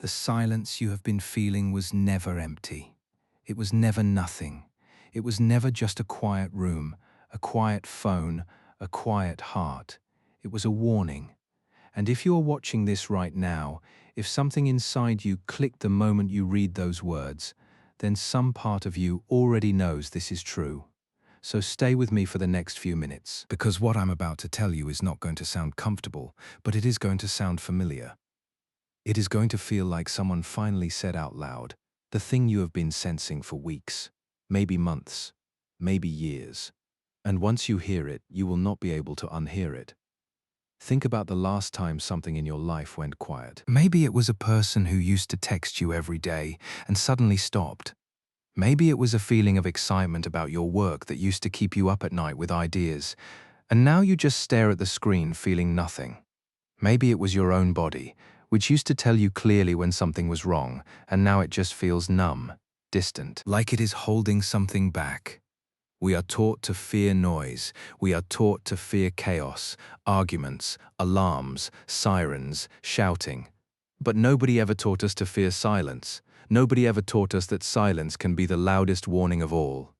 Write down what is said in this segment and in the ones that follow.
The silence you have been feeling was never empty. It was never nothing. It was never just a quiet room, a quiet phone, a quiet heart. It was a warning. And if you are watching this right now, if something inside you clicked the moment you read those words, then some part of you already knows this is true. So stay with me for the next few minutes, because what I'm about to tell you is not going to sound comfortable, but it is going to sound familiar. It is going to feel like someone finally said out loud the thing you have been sensing for weeks, maybe months, maybe years. And once you hear it, you will not be able to unhear it. Think about the last time something in your life went quiet. Maybe it was a person who used to text you every day and suddenly stopped. Maybe it was a feeling of excitement about your work that used to keep you up at night with ideas, and now you just stare at the screen feeling nothing. Maybe it was your own body, which used to tell you clearly when something was wrong, and now it just feels numb, distant, like it is holding something back. We are taught to fear noise. We are taught to fear chaos, arguments, alarms, sirens, shouting. But nobody ever taught us to fear silence. Nobody ever taught us that silence can be the loudest warning of all.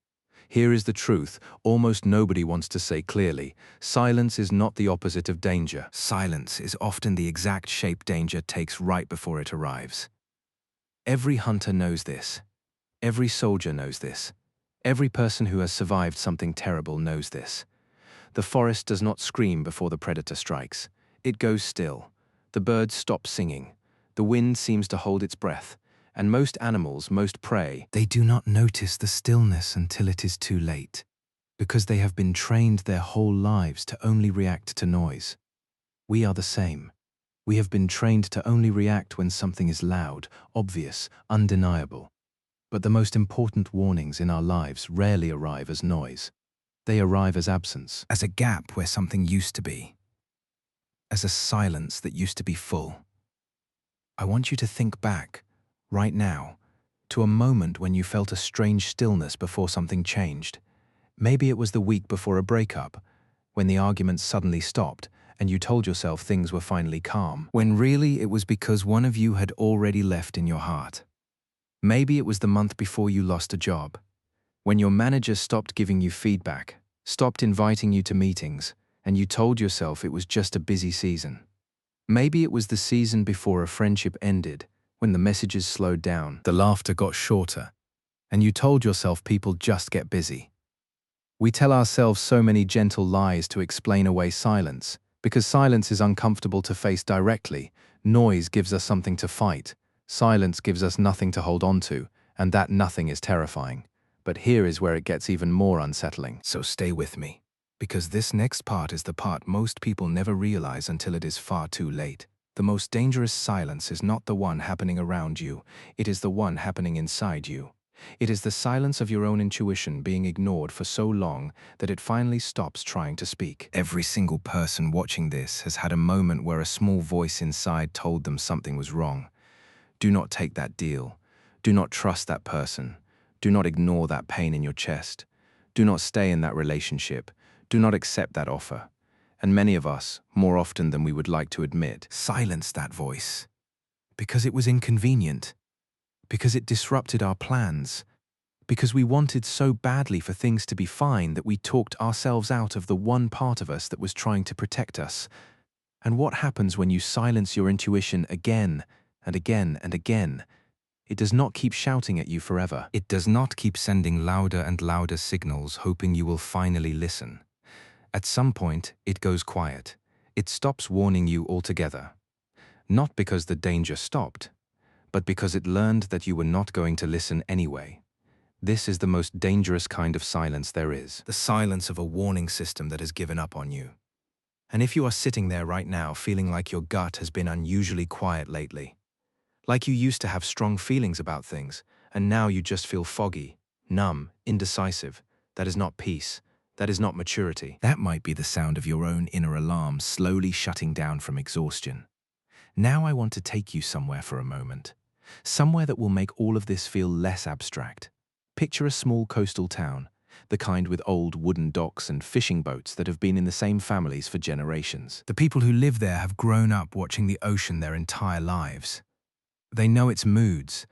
Here is the truth almost nobody wants to say clearly. Silence is not the opposite of danger. Silence is often the exact shape danger takes right before it arrives. Every hunter knows this. Every soldier knows this. Every person who has survived something terrible knows this. The forest does not scream before the predator strikes. It goes still. The birds stop singing. The wind seems to hold its breath. And most animals, most prey, they do not notice the stillness until it is too late, because they have been trained their whole lives to only react to noise. We are the same. We have been trained to only react when something is loud, obvious, undeniable. But the most important warnings in our lives rarely arrive as noise. They arrive as absence, as a gap where something used to be, as a silence that used to be full. I want you to think back, right now, to a moment when you felt a strange stillness before something changed. Maybe it was the week before a breakup, when the argument suddenly stopped and you told yourself things were finally calm, when really it was because one of you had already left in your heart. Maybe it was the month before you lost a job, when your manager stopped giving you feedback, stopped inviting you to meetings, and you told yourself it was just a busy season. Maybe it was the season before a friendship ended, when the messages slowed down, the laughter got shorter, and you told yourself people just get busy. We tell ourselves so many gentle lies to explain away silence, because silence is uncomfortable to face directly. Noise gives us something to fight. Silence gives us nothing to hold on to, and that nothing is terrifying. But here is where it gets even more unsettling. So stay with me, because this next part is the part most people never realize until it is far too late. The most dangerous silence is not the one happening around you, it is the one happening inside you. It is the silence of your own intuition being ignored for so long that it finally stops trying to speak. Every single person watching this has had a moment where a small voice inside told them something was wrong. Do not take that deal. Do not trust that person. Do not ignore that pain in your chest. Do not stay in that relationship. Do not accept that offer. And many of us, more often than we would like to admit, silenced that voice. Because it was inconvenient. Because it disrupted our plans. Because we wanted so badly for things to be fine that we talked ourselves out of the one part of us that was trying to protect us. And what happens when you silence your intuition again and again and again? It does not keep shouting at you forever. It does not keep sending louder and louder signals hoping you will finally listen. At some point, it goes quiet. It stops warning you altogether. Not because the danger stopped, but because it learned that you were not going to listen anyway. This is the most dangerous kind of silence there is. The silence of a warning system that has given up on you. And if you are sitting there right now feeling like your gut has been unusually quiet lately, like you used to have strong feelings about things, and now you just feel foggy, numb, indecisive, that is not peace. That is not maturity. That might be the sound of your own inner alarm slowly shutting down from exhaustion. Now I want to take you somewhere for a moment. Somewhere that will make all of this feel less abstract. Picture a small coastal town, the kind with old wooden docks and fishing boats that have been in the same families for generations. The people who live there have grown up watching the ocean their entire lives. They know its moods.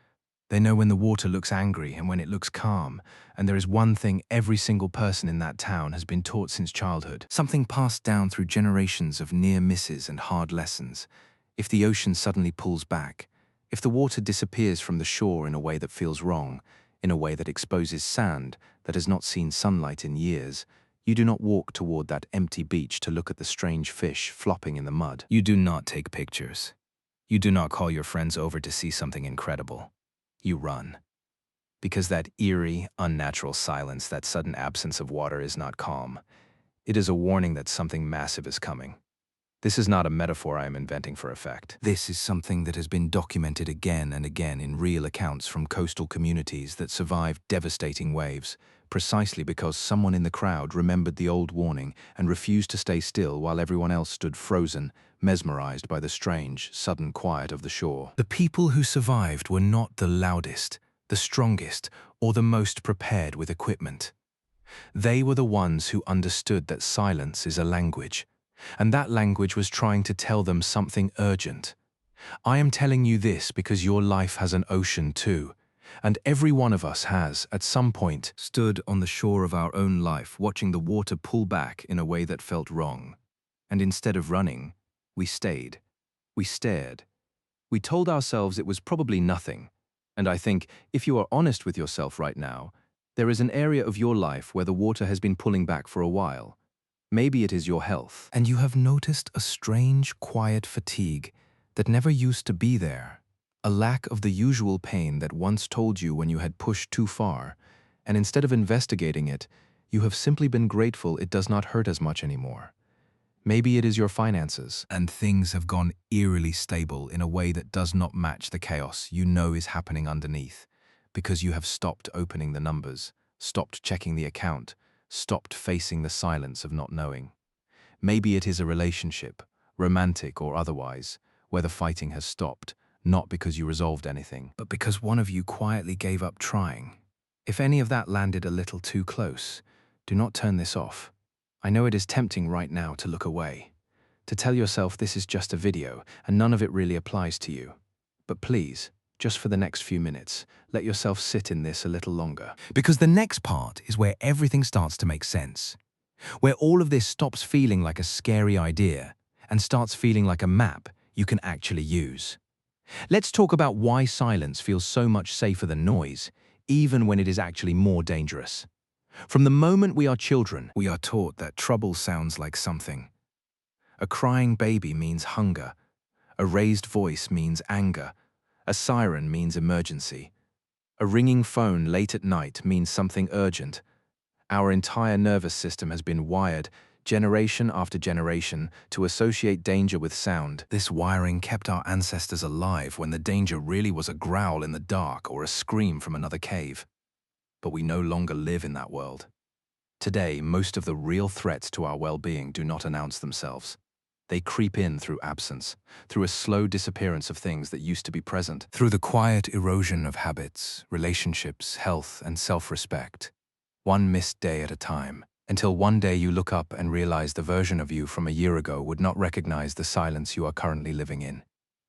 They know when the water looks angry and when it looks calm, and there is one thing every single person in that town has been taught since childhood, something passed down through generations of near misses and hard lessons. If the ocean suddenly pulls back, if the water disappears from the shore in a way that feels wrong, in a way that exposes sand that has not seen sunlight in years, you do not walk toward that empty beach to look at the strange fish flopping in the mud. You do not take pictures. You do not call your friends over to see something incredible. You run. Because that eerie, unnatural silence, that sudden absence of water is not calm. It is a warning that something massive is coming. This is not a metaphor I am inventing for effect. This is something that has been documented again and again in real accounts from coastal communities that survived devastating waves, precisely because someone in the crowd remembered the old warning and refused to stay still while everyone else stood frozen, mesmerized by the strange, sudden quiet of the shore. The people who survived were not the loudest, the strongest, or the most prepared with equipment. They were the ones who understood that silence is a language, and that language was trying to tell them something urgent. I am telling you this because your life has an ocean too, and every one of us has, at some point, stood on the shore of our own life watching the water pull back in a way that felt wrong. And instead of running, we stayed. We stared. We told ourselves it was probably nothing. And I think, if you are honest with yourself right now, there is an area of your life where the water has been pulling back for a while. Maybe it is your health. And you have noticed a strange, quiet fatigue that never used to be there. A lack of the usual pain that once told you when you had pushed too far, and instead of investigating it, you have simply been grateful it does not hurt as much anymore. Maybe it is your finances, and things have gone eerily stable in a way that does not match the chaos you know is happening underneath, because you have stopped opening the numbers, stopped checking the account, stopped facing the silence of not knowing. Maybe it is a relationship, romantic or otherwise, where the fighting has stopped, not because you resolved anything, but because one of you quietly gave up trying. If any of that landed a little too close, do not turn this off. I know it is tempting right now to look away, to tell yourself this is just a video and none of it really applies to you. But please, just for the next few minutes, let yourself sit in this a little longer. Because the next part is where everything starts to make sense, where all of this stops feeling like a scary idea and starts feeling like a map you can actually use. Let's talk about why silence feels so much safer than noise, even when it is actually more dangerous. From the moment we are children, we are taught that trouble sounds like something. A crying baby means hunger. A raised voice means anger. A siren means emergency. A ringing phone late at night means something urgent. Our entire nervous system has been wired, generation after generation, to associate danger with sound. This wiring kept our ancestors alive when the danger really was a growl in the dark or a scream from another cave. But we no longer live in that world. Today, most of the real threats to our well-being do not announce themselves. They creep in through absence, through a slow disappearance of things that used to be present, through the quiet erosion of habits, relationships, health, and self-respect. One missed day at a time, until one day you look up and realize the version of you from a year ago would not recognize the silence you are currently living in.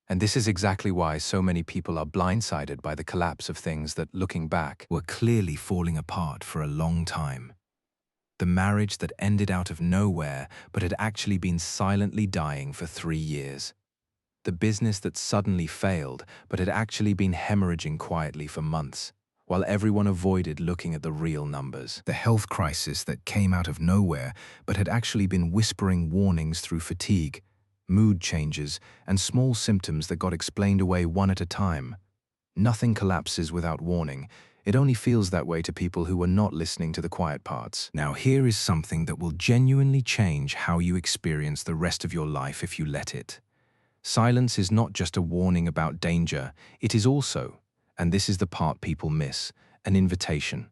And this is exactly why so many people are blindsided by the collapse of things that, looking back, were clearly falling apart for a long time. The marriage that ended out of nowhere but had actually been silently dying for 3 years. The business that suddenly failed but had actually been hemorrhaging quietly for months, while everyone avoided looking at the real numbers. The health crisis that came out of nowhere but had actually been whispering warnings through fatigue, mood changes, and small symptoms that got explained away one at a time. Nothing collapses without warning. It only feels that way to people who are not listening to the quiet parts. Now, here is something that will genuinely change how you experience the rest of your life if you let it. Silence is not just a warning about danger, it is also, and this is the part people miss, an invitation.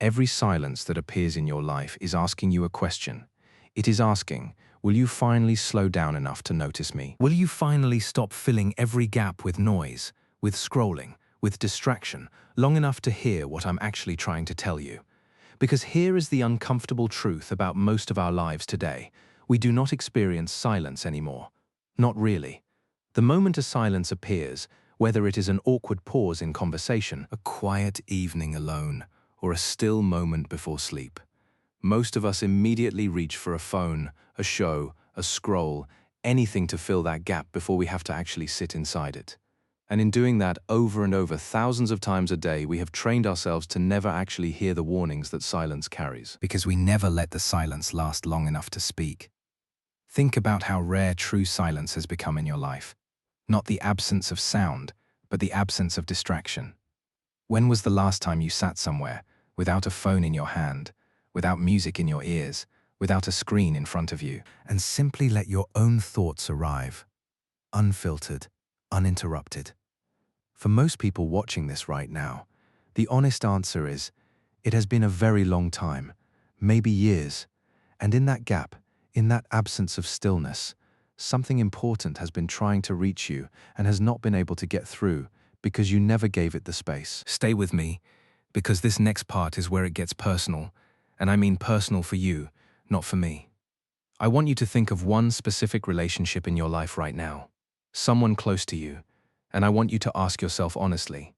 Every silence that appears in your life is asking you a question. It is asking, will you finally slow down enough to notice me? Will you finally stop filling every gap with noise, with scrolling, with distraction, long enough to hear what I'm actually trying to tell you? Because here is the uncomfortable truth about most of our lives today. We do not experience silence anymore. Not really. The moment a silence appears, Whether it is an awkward pause in conversation, a quiet evening alone, or a still moment before sleep, most of us immediately reach for a phone, a show, a scroll, anything to fill that gap before we have to actually sit inside it. And in doing that over and over thousands of times a day, we have trained ourselves to never actually hear the warnings that silence carries. Because we never let the silence last long enough to speak. Think about how rare true silence has become in your life. Not the absence of sound, but the absence of distraction. When was the last time you sat somewhere, without a phone in your hand, without music in your ears, without a screen in front of you, and simply let your own thoughts arrive, unfiltered, uninterrupted? For most people watching this right now, the honest answer is, it has been a very long time, maybe years, and in that gap, in that absence of stillness, something important has been trying to reach you and has not been able to get through because you never gave it the space. Stay with me, because this next part is where it gets personal, and I mean personal for you, not for me. I want you to think of one specific relationship in your life right now, someone close to you, and I want you to ask yourself honestly,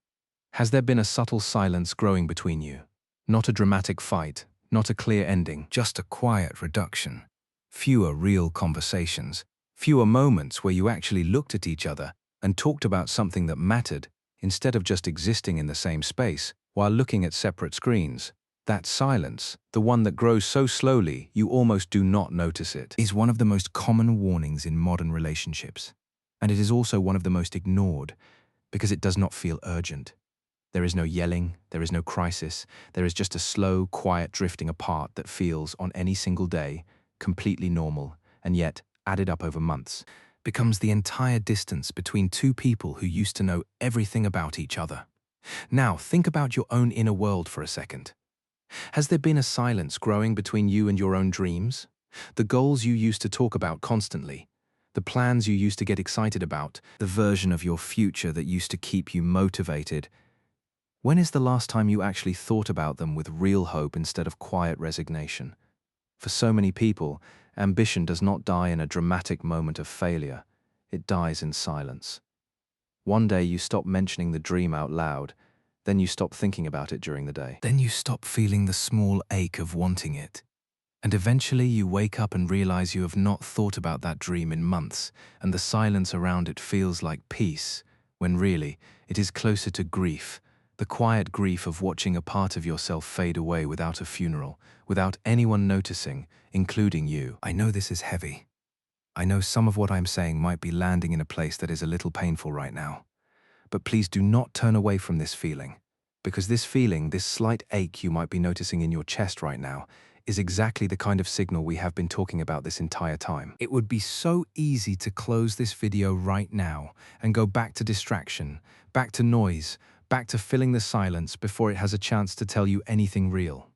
has there been a subtle silence growing between you? Not a dramatic fight, not a clear ending, just a quiet reduction. Fewer real conversations, fewer moments where you actually looked at each other and talked about something that mattered instead of just existing in the same space while looking at separate screens. That silence, the one that grows so slowly you almost do not notice it, is one of the most common warnings in modern relationships. And it is also one of the most ignored because it does not feel urgent. There is no yelling, there is no crisis, there is just a slow, quiet drifting apart that feels, on any single day, completely normal, and yet, added up over months, becomes the entire distance between two people who used to know everything about each other. Now, think about your own inner world for a second. Has there been a silence growing between you and your own dreams? The goals you used to talk about constantly? The plans you used to get excited about? The version of your future that used to keep you motivated? When is the last time you actually thought about them with real hope instead of quiet resignation? For so many people, ambition does not die in a dramatic moment of failure. It dies in silence. One day you stop mentioning the dream out loud, then you stop thinking about it during the day. Then you stop feeling the small ache of wanting it. And eventually you wake up and realize you have not thought about that dream in months, and the silence around it feels like peace, when really, it is closer to grief, the quiet grief of watching a part of yourself fade away without a funeral, without anyone noticing, including you. I know this is heavy. I know some of what I'm saying might be landing in a place that is a little painful right now. But please do not turn away from this feeling, because this feeling, this slight ache you might be noticing in your chest right now, is exactly the kind of signal we have been talking about this entire time. It would be so easy to close this video right now and go back to distraction, back to noise, back to filling the silence before it has a chance to tell you anything real.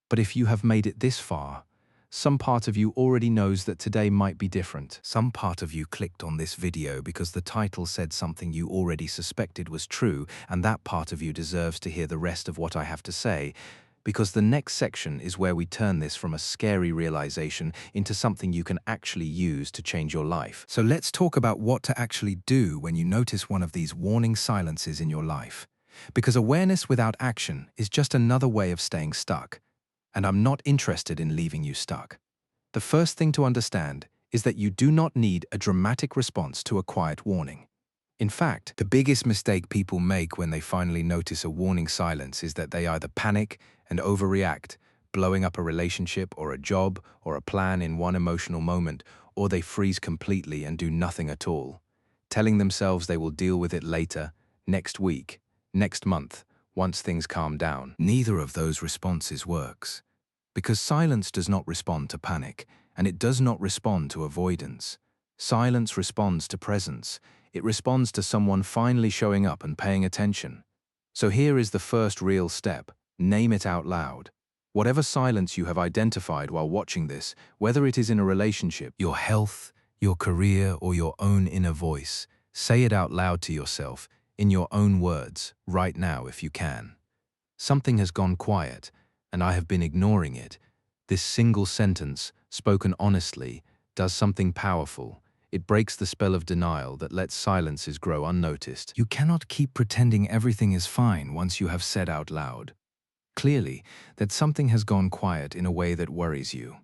But if you have made it this far, some part of you already knows that today might be different. Some part of you clicked on this video because the title said something you already suspected was true, and that part of you deserves to hear the rest of what I have to say, because the next section is where we turn this from a scary realization into something you can actually use to change your life. So let's talk about what to actually do when you notice one of these warning silences in your life. Because awareness without action is just another way of staying stuck. And I'm not interested in leaving you stuck. The first thing to understand is that you do not need a dramatic response to a quiet warning. In fact, the biggest mistake people make when they finally notice a warning silence is that they either panic and overreact, blowing up a relationship or a job or a plan in one emotional moment, or they freeze completely and do nothing at all, telling themselves they will deal with it later, next week, next month, once things calm down. Neither of those responses works, because silence does not respond to panic, and it does not respond to avoidance. Silence responds to presence. It responds to someone finally showing up and paying attention. So here is the first real step. Name it out loud. Whatever silence you have identified while watching this, whether it is in a relationship, your health, your career, or your own inner voice, say it out loud to yourself, in your own words, right now if you can. Something has gone quiet, and I have been ignoring it. This single sentence, spoken honestly, does something powerful. It breaks the spell of denial that lets silences grow unnoticed. You cannot keep pretending everything is fine once you have said out loud, clearly, that something has gone quiet in a way that worries you.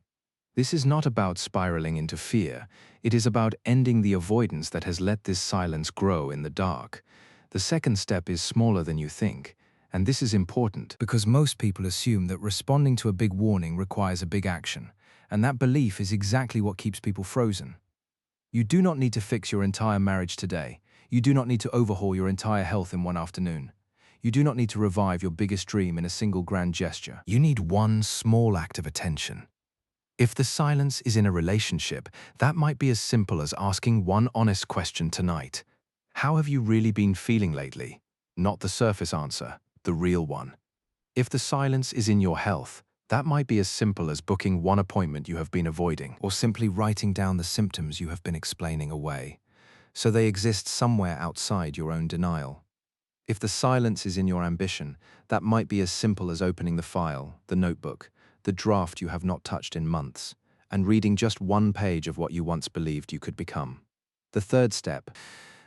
This is not about spiraling into fear. It is about ending the avoidance that has let this silence grow in the dark. The second step is smaller than you think, and this is important because most people assume that responding to a big warning requires a big action, and that belief is exactly what keeps people frozen. You do not need to fix your entire marriage today. You do not need to overhaul your entire health in one afternoon. You do not need to revive your biggest dream in a single grand gesture. You need one small act of attention. If the silence is in a relationship, that might be as simple as asking one honest question tonight. How have you really been feeling lately? Not the surface answer, the real one. If the silence is in your health, that might be as simple as booking one appointment you have been avoiding, or simply writing down the symptoms you have been explaining away, so they exist somewhere outside your own denial. If the silence is in your ambition, that might be as simple as opening the file, the notebook, the draft you have not touched in months, and reading just one page of what you once believed you could become. The third step,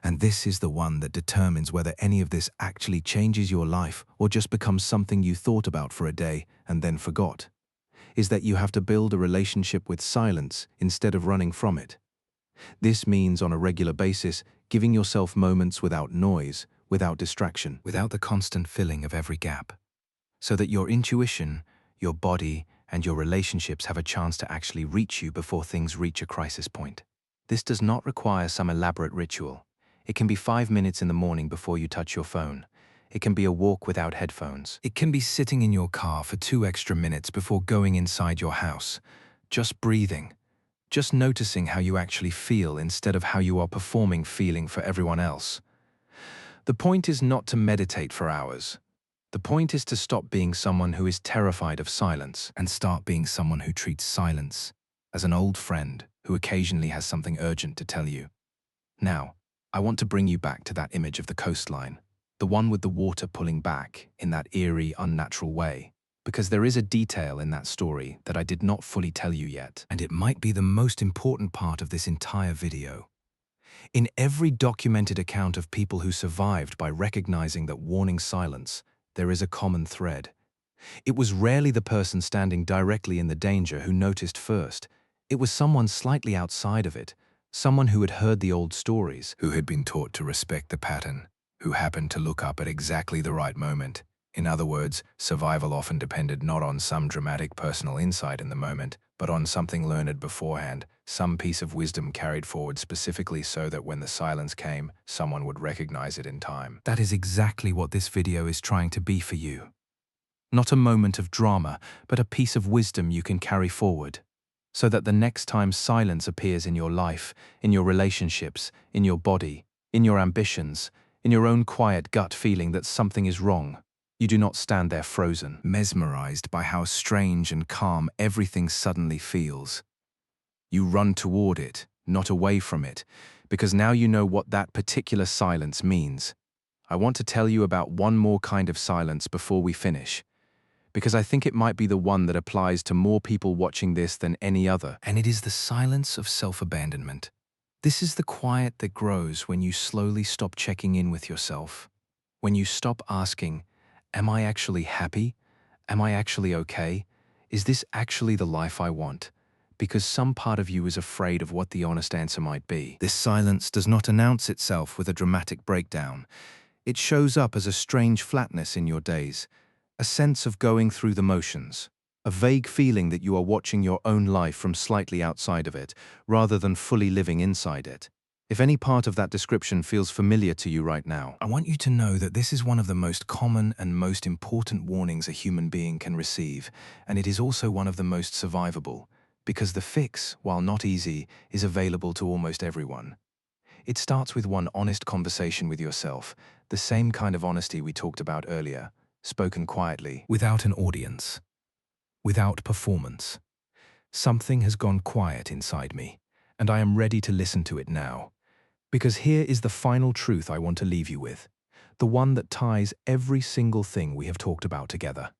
and this is the one that determines whether any of this actually changes your life or just becomes something you thought about for a day and then forgot, is that you have to build a relationship with silence instead of running from it. This means on a regular basis, giving yourself moments without noise, without distraction, without the constant filling of every gap, so that your intuition, your body, and your relationships have a chance to actually reach you before things reach a crisis point. This does not require some elaborate ritual. It can be 5 minutes in the morning before you touch your phone. It can be a walk without headphones. It can be sitting in your car for 2 extra minutes before going inside your house, just breathing, just noticing how you actually feel instead of how you are performing feeling for everyone else. The point is not to meditate for hours. The point is to stop being someone who is terrified of silence and start being someone who treats silence as an old friend who occasionally has something urgent to tell you. Now, I want to bring you back to that image of the coastline, the one with the water pulling back in that eerie, unnatural way, because there is a detail in that story that I did not fully tell you yet, and it might be the most important part of this entire video. In every documented account of people who survived by recognizing that warning silence, there is a common thread. It was rarely the person standing directly in the danger who noticed first. It was someone slightly outside of it, someone who had heard the old stories, who had been taught to respect the pattern, who happened to look up at exactly the right moment. In other words, survival often depended not on some dramatic personal insight in the moment, but on something learned beforehand, some piece of wisdom carried forward specifically so that when the silence came, someone would recognize it in time. That is exactly what this video is trying to be for you. Not a moment of drama, but a piece of wisdom you can carry forward, so that the next time silence appears in your life, in your relationships, in your body, in your ambitions, in your own quiet gut feeling that something is wrong, you do not stand there frozen, mesmerized by how strange and calm everything suddenly feels. You run toward it, not away from it, because now you know what that particular silence means. I want to tell you about one more kind of silence before we finish, because I think it might be the one that applies to more people watching this than any other, and it is the silence of self-abandonment. This is the quiet that grows when you slowly stop checking in with yourself, when you stop asking, am I actually happy? Am I actually okay? Is this actually the life I want? Because some part of you is afraid of what the honest answer might be. This silence does not announce itself with a dramatic breakdown. It shows up as a strange flatness in your days, a sense of going through the motions, a vague feeling that you are watching your own life from slightly outside of it, rather than fully living inside it. If any part of that description feels familiar to you right now, I want you to know that this is one of the most common and most important warnings a human being can receive, and it is also one of the most survivable, because the fix, while not easy, is available to almost everyone. It starts with one honest conversation with yourself, the same kind of honesty we talked about earlier, spoken quietly, without an audience, without performance. Something has gone quiet inside me, and I am ready to listen to it now. Because here is the final truth I want to leave you with, the one that ties every single thing we have talked about together.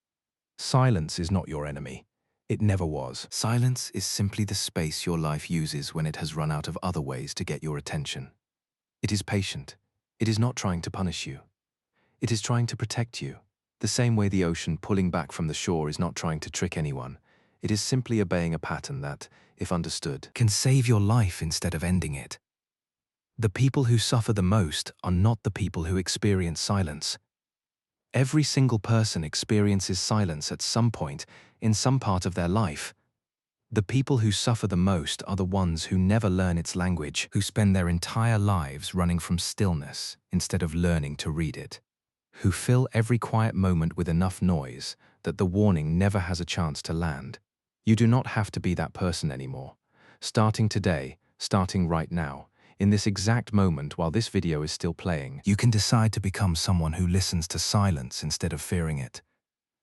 Silence is not your enemy. It never was. Silence is simply the space your life uses when it has run out of other ways to get your attention. It is patient. It is not trying to punish you. It is trying to protect you. The same way the ocean pulling back from the shore is not trying to trick anyone. It is simply obeying a pattern that, if understood, can save your life instead of ending it. The people who suffer the most are not the people who experience silence. Every single person experiences silence at some point in some part of their life. The people who suffer the most are the ones who never learn its language, who spend their entire lives running from stillness instead of learning to read it, who fill every quiet moment with enough noise that the warning never has a chance to land. You do not have to be that person anymore. Starting today, starting right now, in this exact moment while this video is still playing, you can decide to become someone who listens to silence instead of fearing it.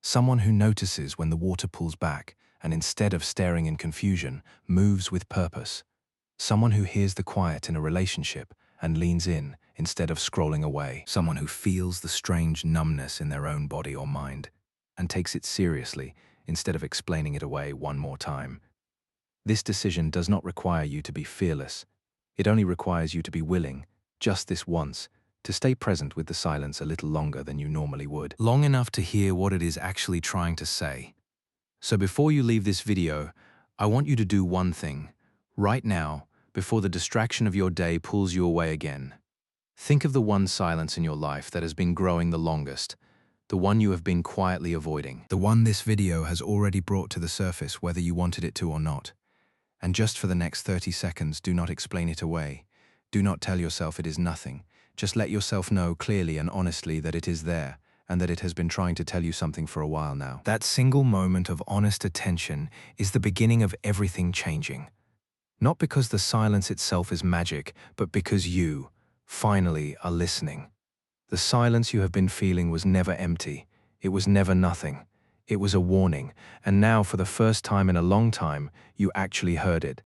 Someone who notices when the water pulls back and instead of staring in confusion, moves with purpose. Someone who hears the quiet in a relationship and leans in instead of scrolling away. Someone who feels the strange numbness in their own body or mind and takes it seriously instead of explaining it away one more time. This decision does not require you to be fearless. It only requires you to be willing, just this once, to stay present with the silence a little longer than you normally would. Long enough to hear what it is actually trying to say. So before you leave this video, I want you to do one thing, right now, before the distraction of your day pulls you away again. Think of the one silence in your life that has been growing the longest, the one you have been quietly avoiding, the one this video has already brought to the surface whether you wanted it to or not. And just for the next 30 seconds, do not explain it away. Do not tell yourself it is nothing. Just let yourself know clearly and honestly that it is there and that it has been trying to tell you something for a while now. That single moment of honest attention is the beginning of everything changing. Not because the silence itself is magic, but because you, finally, are listening. The silence you have been feeling was never empty. It was never nothing. It was a warning, and now for the first time in a long time, you actually heard it.